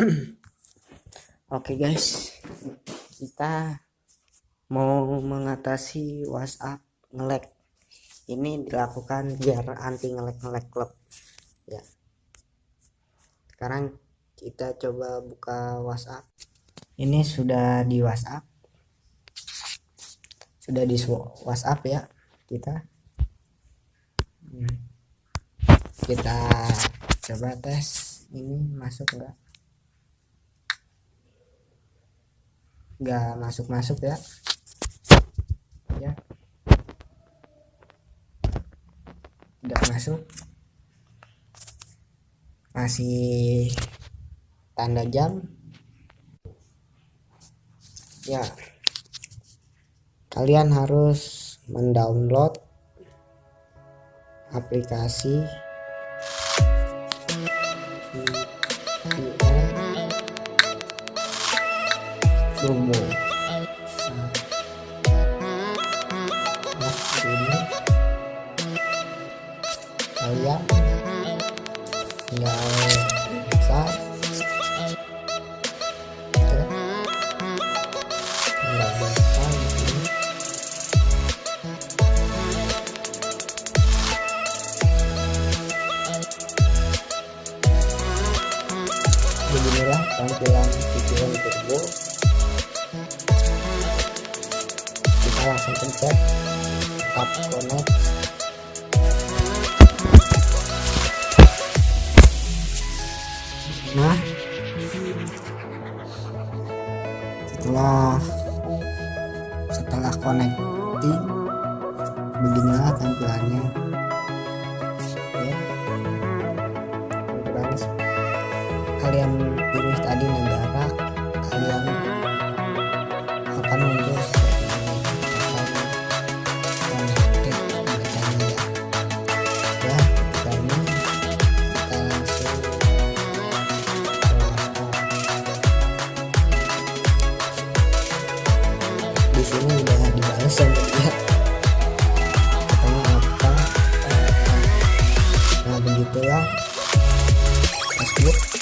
Oke guys, kita mau mengatasi WhatsApp nge-lag. Ini dilakukan biar anti nge-lag klub ya. Sekarang kita coba buka WhatsApp. Ini sudah di WhatsApp, ya. Kita coba tes ini masuk nggak masuk ya. Udah masuk, masih tanda jam ya. Kalian harus mendownload aplikasi VPN Promo. Ini kalian tinggal start, beginilah tampilan VPN Turbo. Kita langsung pencet tap connect. Nah, setelah connecting, beginilah tampilannya ya. Kalian pilih tadi negara, kalian akan muncul seperti ini, akan connected bacanya ya. Ketika ini kita langsung di sini udah dibalas sama dia, katanya apa. Nah begitulah Facebook.